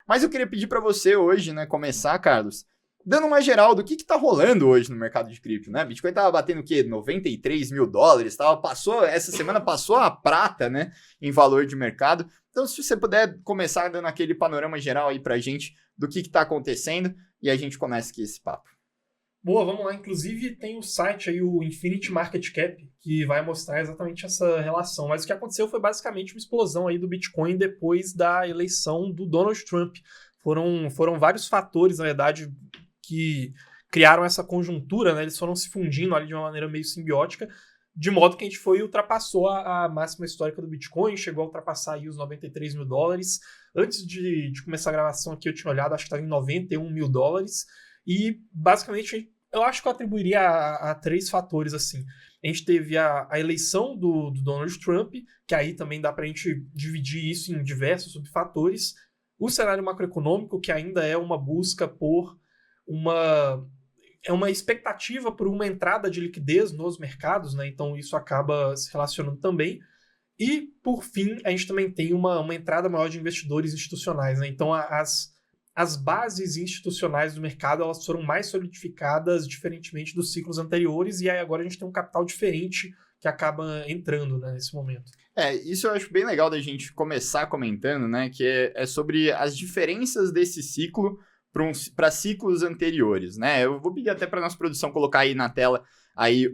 Mas eu queria pedir para você hoje, né, começar, Carlos, dando uma geral do que tá rolando hoje no mercado de cripto, né? Bitcoin tava batendo o quê? 93 mil dólares, essa semana passou a prata, né, em valor de mercado. Então, se você puder começar dando aquele panorama geral aí pra gente do que tá acontecendo, e a gente começa aqui esse papo. Boa, vamos lá. Inclusive tem o site aí, o Infinity Market Cap, que vai mostrar exatamente essa relação. Mas o que aconteceu foi basicamente uma explosão aí do Bitcoin depois da eleição do Donald Trump. Foram vários fatores, na verdade, que criaram essa conjuntura, né? Eles foram se fundindo ali de uma maneira meio simbiótica, de modo que a gente ultrapassou a máxima histórica do Bitcoin, chegou a ultrapassar aí os 93 mil dólares. Antes de começar a gravação aqui, eu tinha olhado, acho que estava em 91 mil dólares. E, basicamente, eu acho que eu atribuiria a três fatores, assim. A gente teve a eleição do Donald Trump, que aí também dá para a gente dividir isso em diversos subfatores. O cenário macroeconômico, que ainda é uma busca por uma expectativa por uma entrada de liquidez nos mercados, né? Então isso acaba se relacionando também. E, por fim, a gente também tem uma entrada maior de investidores institucionais, né? Então as bases institucionais do mercado elas foram mais solidificadas diferentemente dos ciclos anteriores, e aí agora a gente tem um capital diferente que acaba entrando, né, nesse momento. Isso eu acho bem legal da gente começar comentando, né? Que é sobre as diferenças desse ciclo para ciclos anteriores, né? Eu vou pedir até para nossa produção colocar aí na tela aí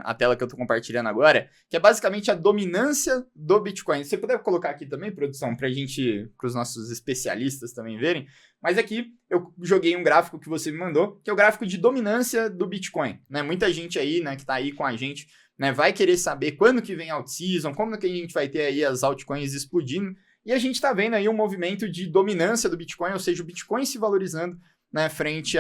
a tela que eu estou compartilhando agora, que é basicamente a dominância do Bitcoin. Se você puder colocar aqui também, produção, para os nossos especialistas também verem, mas aqui eu joguei um gráfico que você me mandou, que é o gráfico de dominância do Bitcoin, né? Muita gente aí, né, que está aí com a gente, né, vai querer saber quando que vem alt-season, como que a gente vai ter aí as altcoins explodindo. E a gente está vendo aí um movimento de dominância do Bitcoin, ou seja, o Bitcoin se valorizando, né, frente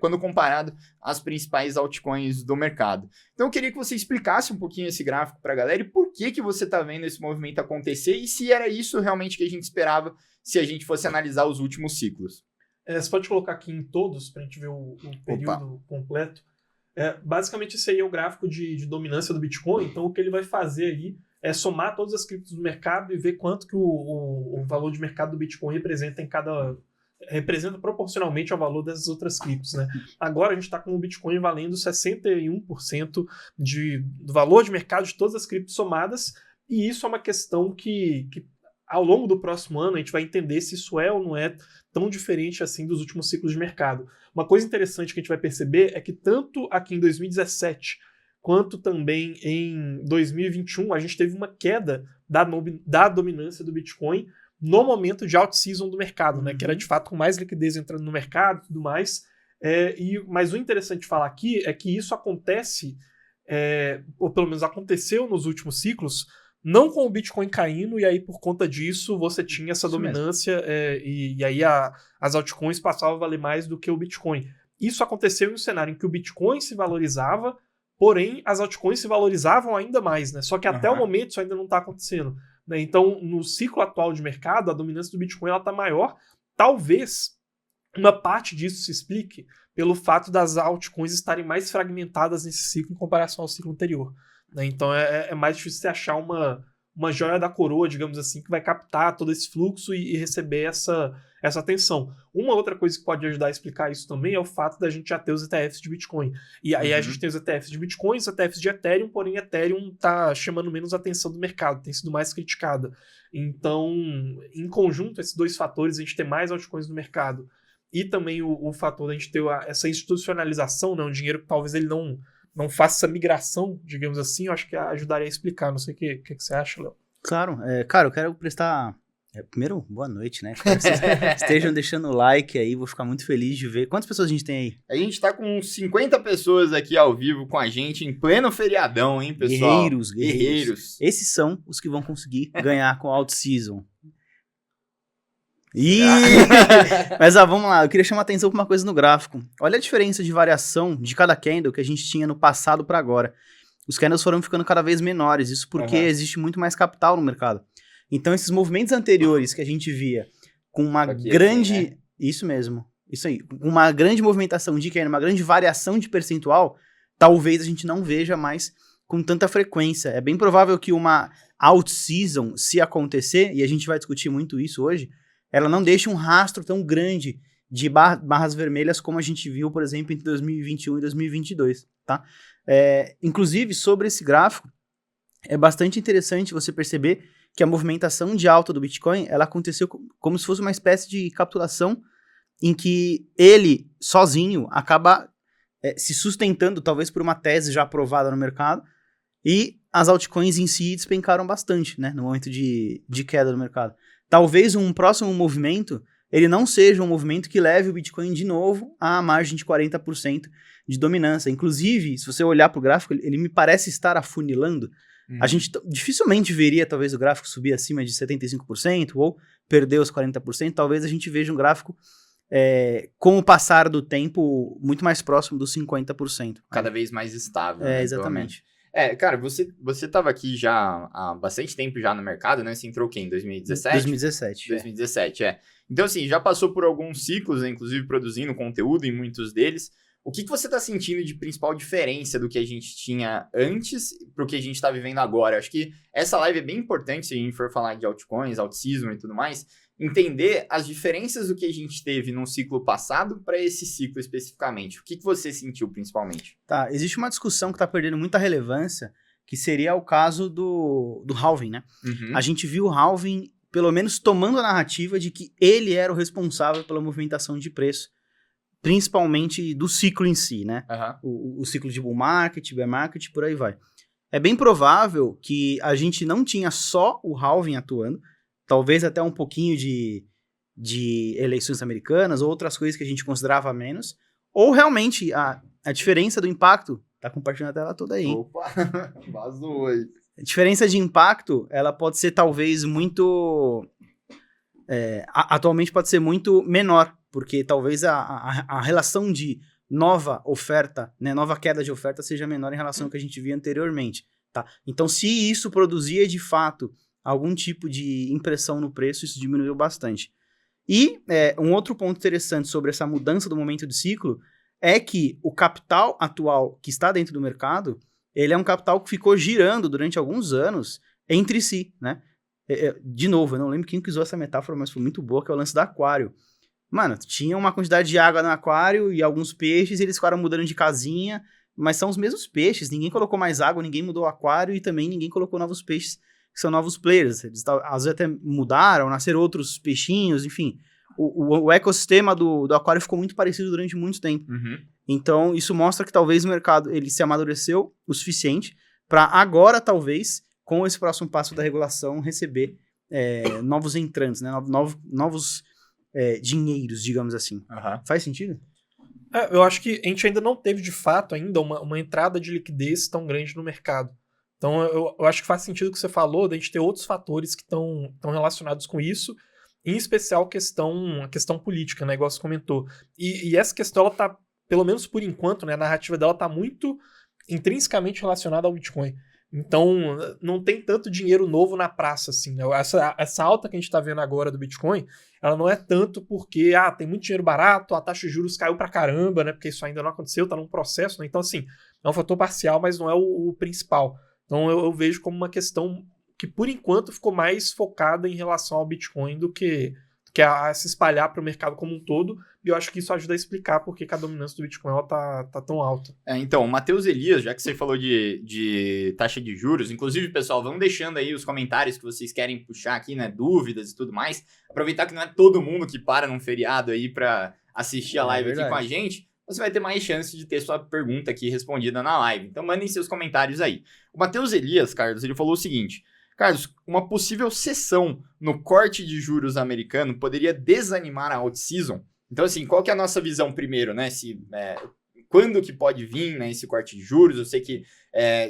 quando comparado às principais altcoins do mercado. Então eu queria que você explicasse um pouquinho esse gráfico para a galera e por que você está vendo esse movimento acontecer e se era isso realmente que a gente esperava se a gente fosse analisar os últimos ciclos. Você pode colocar aqui em todos para a gente ver o período completo. Basicamente esse aí é o gráfico de dominância do Bitcoin, então o que ele vai fazer aí é somar todas as criptos do mercado e ver quanto que o valor de mercado do Bitcoin representa proporcionalmente ao valor dessas outras criptos, né? Agora a gente está com o Bitcoin valendo 61% do valor de mercado de todas as criptos somadas, e isso é uma questão que ao longo do próximo ano a gente vai entender se isso é ou não é tão diferente assim dos últimos ciclos de mercado. Uma coisa interessante que a gente vai perceber é que tanto aqui em 2017 quanto também em 2021, a gente teve uma queda da dominância do Bitcoin no momento de alt-season do mercado, né? Que era de fato com mais liquidez entrando no mercado e tudo mais. Mas o interessante de falar aqui é que isso acontece, ou pelo menos aconteceu nos últimos ciclos, não com o Bitcoin caindo, e aí por conta disso você tinha essa dominância, e aí as altcoins passavam a valer mais do que o Bitcoin. Isso aconteceu em um cenário em que o Bitcoin se valorizava, porém as altcoins se valorizavam ainda mais, né? Só que até o momento isso ainda não está acontecendo, né? Então, no ciclo atual de mercado, a dominância do Bitcoin está maior. Talvez uma parte disso se explique pelo fato das altcoins estarem mais fragmentadas nesse ciclo em comparação ao ciclo anterior, né? Então é mais difícil você achar uma joia da coroa, digamos assim, que vai captar todo esse fluxo e receber essa atenção. Uma outra coisa que pode ajudar a explicar isso também é o fato da gente já ter os ETFs de Bitcoin. E aí a gente tem os ETFs de Bitcoin, os ETFs de Ethereum, porém Ethereum está chamando menos atenção do mercado, tem sido mais criticada. Então, em conjunto, esses dois fatores, a gente ter mais altcoins no mercado e também o fator da gente ter essa institucionalização, né, um dinheiro que talvez ele não faça essa migração, digamos assim, eu acho que ajudaria a explicar. Não sei o que você acha, Léo. Claro, cara, eu quero prestar... primeiro, boa noite, né? Espero que vocês estejam deixando o like aí, vou ficar muito feliz de ver. Quantas pessoas a gente tem aí? A gente tá com 50 pessoas aqui ao vivo com a gente, em pleno feriadão, hein, pessoal? Guerreiros. Esses são os que vão conseguir ganhar com a alt-season. Mas vamos lá, eu queria chamar a atenção para uma coisa no gráfico. Olha a diferença de variação de cada candle que a gente tinha no passado para agora. Os candles foram ficando cada vez menores, isso porque existe muito mais capital no mercado. Então esses movimentos anteriores que a gente via com uma grande... Assim, né? Isso mesmo, isso aí. Uma grande movimentação de candle, uma grande variação de percentual, talvez a gente não veja mais com tanta frequência. É bem provável que uma out-season, se acontecer, e a gente vai discutir muito isso hoje, ela não deixa um rastro tão grande de barras vermelhas como a gente viu, por exemplo, entre 2021 e 2022, tá? Inclusive, sobre esse gráfico, é bastante interessante você perceber que a movimentação de alta do Bitcoin, ela aconteceu como se fosse uma espécie de capitulação em que ele, sozinho, acaba se sustentando, talvez por uma tese já aprovada no mercado, e as altcoins em si despencaram bastante, né, no momento de queda do mercado. Talvez um próximo movimento, ele não seja um movimento que leve o Bitcoin de novo à margem de 40% de dominância. Inclusive, se você olhar para o gráfico, ele me parece estar afunilando. A gente dificilmente veria, talvez, o gráfico subir acima de 75% ou perder os 40%. Talvez a gente veja um gráfico, com o passar do tempo, muito mais próximo dos 50%. Cada vez mais estável. Né, exatamente. Cara, você estava aqui já há bastante tempo já no mercado, né? Você entrou o quê? Em 2017? 2017. 2017, Então, assim, já passou por alguns ciclos, né, inclusive produzindo conteúdo em muitos deles. O que você está sentindo de principal diferença do que a gente tinha antes para o que a gente está vivendo agora? Acho que essa live é bem importante, se a gente for falar de altcoins, alt-season e tudo mais, entender as diferenças do que a gente teve num ciclo passado para esse ciclo especificamente. O que você sentiu principalmente? Tá, existe uma discussão que está perdendo muita relevância, que seria o caso do halving, né? Uhum. A gente viu o halving, pelo menos, tomando a narrativa de que ele era o responsável pela movimentação de preço, principalmente do ciclo em si, né? Uhum. O ciclo de bull market, bear market, por aí vai. É bem provável que a gente não tinha só o halving atuando, talvez até um pouquinho de eleições americanas ou outras coisas que a gente considerava menos, ou realmente a diferença do impacto, tá compartilhando a tela toda aí. Opa, vazou aí. A diferença de impacto, ela pode ser talvez muito... atualmente pode ser muito menor, porque talvez a relação de nova oferta, né, nova queda de oferta seja menor em relação ao que a gente via anteriormente, tá? Então, se isso produzia de fato algum tipo de impressão no preço, isso diminuiu bastante. E um outro ponto interessante sobre essa mudança do momento de ciclo é que o capital atual que está dentro do mercado, ele é um capital que ficou girando durante alguns anos entre si, né? De novo, eu não lembro quem que usou essa metáfora, mas foi muito boa, que é o lance do aquário. Mano, tinha uma quantidade de água no aquário e alguns peixes, e eles ficaram mudando de casinha, mas são os mesmos peixes, ninguém colocou mais água, ninguém mudou o aquário e também ninguém colocou novos peixes, que são novos players. Eles às vezes até mudaram, nasceram outros peixinhos, enfim. O ecossistema do aquário ficou muito parecido durante muito tempo. Uhum. Então, isso mostra que talvez o mercado ele se amadureceu o suficiente para agora, talvez, com esse próximo passo da regulação, receber novos entrantes, né? Novos dinheiros, digamos assim. Uhum. Faz sentido? Eu acho que a gente ainda não teve, de fato, ainda uma entrada de liquidez tão grande no mercado. Então, eu acho que faz sentido o que você falou, da gente ter outros fatores que estão relacionados com isso, em especial a questão política, né, igual você comentou. E essa questão, ela tá, pelo menos por enquanto, né, a narrativa dela tá muito intrinsecamente relacionada ao Bitcoin. Então, não tem tanto dinheiro novo na praça, assim, né? Essa alta que a gente tá vendo agora do Bitcoin, ela não é tanto porque, tem muito dinheiro barato, a taxa de juros caiu pra caramba, né? Porque isso ainda não aconteceu, tá num processo, né? Então, assim, é um fator parcial, mas não é o principal. Então, eu vejo como uma questão que, por enquanto, ficou mais focada em relação ao Bitcoin do que a se espalhar para o mercado como um todo, e eu acho que isso ajuda a explicar por que a dominância do Bitcoin ela tá tão alta. Então, o Matheus Elias, já que você falou de taxa de juros, inclusive, pessoal, vão deixando aí os comentários que vocês querem puxar aqui, né, dúvidas e tudo mais, aproveitar que não é todo mundo que para num feriado aí para assistir a live aqui com a gente, você vai ter mais chance de ter sua pergunta aqui respondida na live. Então, mandem seus comentários aí. O Matheus Elias, Carlos, ele falou o seguinte: Carlos, uma possível cessão no corte de juros americano poderia desanimar a alt-season? Então, assim, qual que é a nossa visão primeiro, né? Quando que pode vir, né, esse corte de juros? Eu sei que,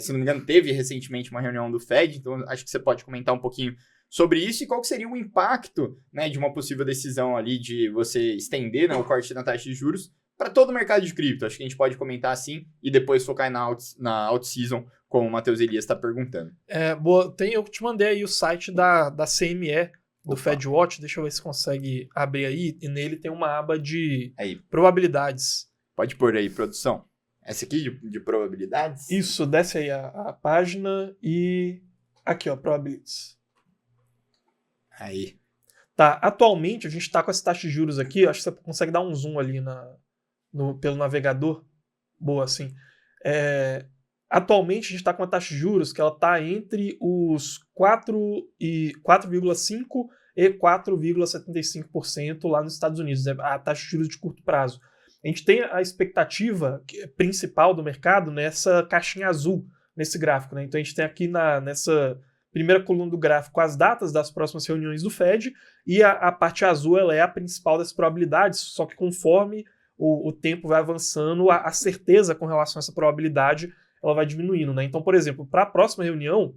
se não me engano, teve recentemente uma reunião do Fed, então acho que você pode comentar um pouquinho sobre isso e qual que seria o impacto, né, de uma possível decisão ali de você estender, né, o corte na taxa de juros para todo o mercado de cripto. Acho que a gente pode comentar assim e depois focar na alt-season, como o Matheus Elias está perguntando. Boa, eu te mandei aí o site da CME, do FedWatch, deixa eu ver se consegue abrir aí, e nele tem uma aba de probabilidades. Pode pôr aí, produção. Essa aqui de probabilidades? Isso, desce aí a página e aqui, ó, probabilities. Aí. Tá, atualmente a gente está com essa taxa de juros aqui, acho que você consegue dar um zoom ali pelo navegador. Boa, assim. Atualmente a gente está com uma taxa de juros que ela está entre os 4,5% e 4,75% lá nos Estados Unidos, a taxa de juros de curto prazo. A gente tem a expectativa principal do mercado nessa caixinha azul, nesse gráfico, né? Então a gente tem aqui nessa primeira coluna do gráfico as datas das próximas reuniões do Fed, e a parte azul ela é a principal das probabilidades, só que conforme o tempo vai avançando, a certeza com relação a essa probabilidade ela vai diminuindo, né? Então, por exemplo, para a próxima reunião,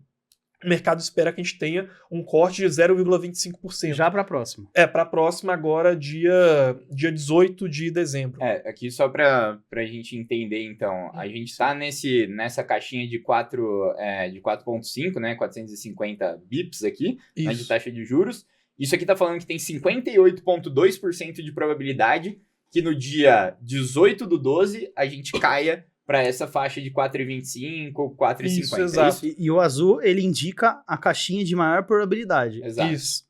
o mercado espera que a gente tenha um corte de 0,25%. Já para a próxima. Para a próxima agora, dia 18 de dezembro. Aqui só para a gente entender, então, a gente está nessa caixinha de 4,5, né, 450 bips aqui, né, de taxa de juros. Isso aqui está falando que tem 58,2% de probabilidade que no dia 18/12 a gente caia para essa faixa de 4,25, 4,50. Isso, exato. E o azul, ele indica a caixinha de maior probabilidade. Exato. Isso.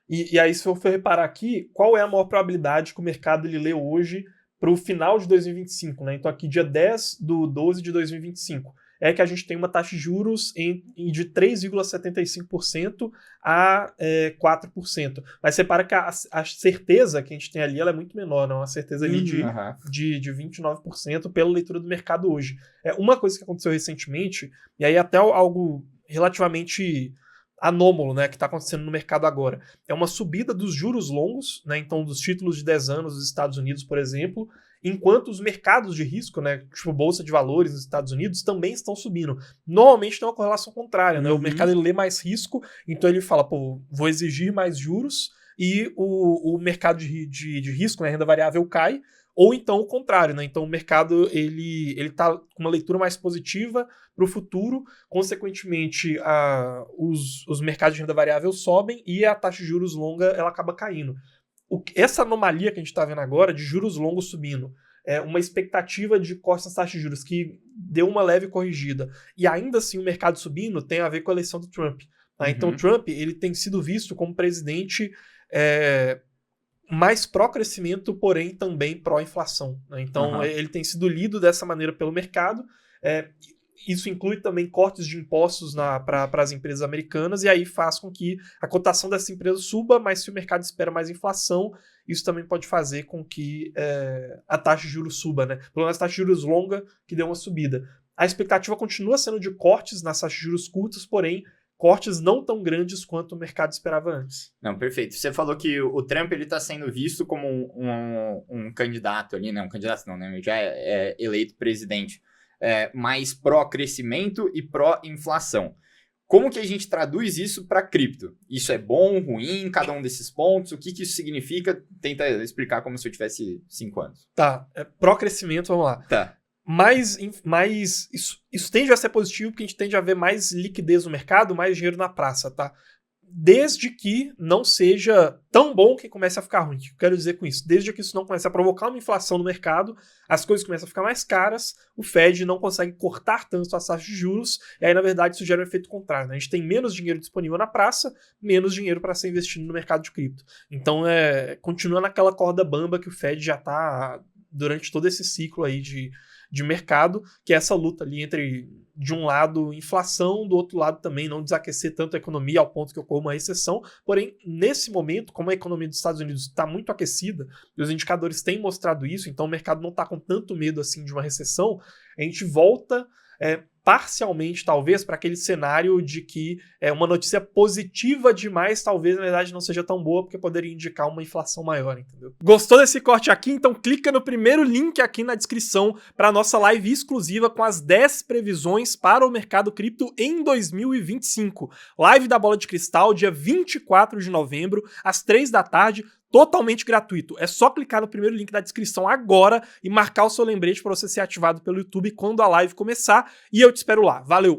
E aí, se eu for reparar aqui, qual é a maior probabilidade que o mercado ele lê hoje para o final de 2025, né? Então aqui, dia 10/12 de 2025, é que a gente tem uma taxa de juros de 3,75% a 4%. Mas repara que a certeza que a gente tem ali ela é muito menor, não? A certeza ali de 29% pela leitura do mercado hoje. Uma coisa que aconteceu recentemente, e aí até algo relativamente anômalo, né, que está acontecendo no mercado agora, é uma subida dos juros longos, né, então dos títulos de 10 anos dos Estados Unidos, por exemplo, enquanto os mercados de risco, né, tipo bolsa de valores nos Estados Unidos, também estão subindo. Normalmente tem uma correlação contrária, né? O mercado ele lê mais risco, então ele fala, vou exigir mais juros, e o mercado de risco, né, renda variável cai, ou então o contrário, né? Então o mercado ele tá com uma leitura mais positiva para o futuro, consequentemente os mercados de renda variável sobem e a taxa de juros longa ela acaba caindo. Essa anomalia que a gente está vendo agora de juros longos subindo, uma expectativa de corte nas taxas de juros que deu uma leve corrigida, e ainda assim o mercado subindo tem a ver com a eleição do Trump. Tá? Então o Trump ele tem sido visto como presidente mais pró-crescimento, porém também pró-inflação. Né? Então ele tem sido lido dessa maneira pelo mercado. Isso inclui também cortes de impostos para as empresas americanas, e aí faz com que a cotação dessa empresa suba, mas se o mercado espera mais inflação, isso também pode fazer com que a taxa de juros suba, né? Pelo menos a taxa de juros longa que deu uma subida. A expectativa continua sendo de cortes nas taxas de juros curtas, porém cortes não tão grandes quanto o mercado esperava antes. Não, perfeito. Você falou que o Trump está sendo visto como um candidato ali, né? Um candidato não, né? Já é eleito presidente. Mais pró-crescimento e pró-inflação. Como que a gente traduz isso para cripto? Isso é bom, ruim, cada um desses pontos? O que isso significa? Tenta explicar como se eu tivesse 5 anos. Tá, pró-crescimento, vamos lá. Tá. Mas isso tende a ser positivo, porque a gente tende a ver mais liquidez no mercado, mais dinheiro na praça, tá? Desde que não seja tão bom que comece a ficar ruim. O que eu quero dizer com isso? Desde que isso não comece a provocar uma inflação no mercado, as coisas começam a ficar mais caras, o Fed não consegue cortar tanto as taxas de juros, e aí, na verdade, isso gera um efeito contrário. Né? A gente tem menos dinheiro disponível na praça, menos dinheiro para ser investido no mercado de cripto. Então, continua naquela corda bamba que o Fed já está durante todo esse ciclo aí de mercado, que é essa luta ali entre, de um lado, inflação, do outro lado também não desaquecer tanto a economia ao ponto que ocorra uma recessão. Porém, nesse momento, como a economia dos Estados Unidos está muito aquecida, e os indicadores têm mostrado isso, então o mercado não está com tanto medo assim de uma recessão, a gente volta parcialmente, talvez, para aquele cenário de que uma notícia positiva demais, talvez, na verdade, não seja tão boa, porque poderia indicar uma inflação maior, entendeu? Gostou desse corte aqui? Então clica no primeiro link aqui na descrição para a nossa live exclusiva com as 10 previsões para o mercado cripto em 2025. Live da Bola de Cristal, dia 24 de novembro, às 3 da tarde, totalmente gratuito. É só clicar no primeiro link da descrição agora e marcar o seu lembrete para você ser ativado pelo YouTube quando a live começar, e eu te espero lá. Valeu!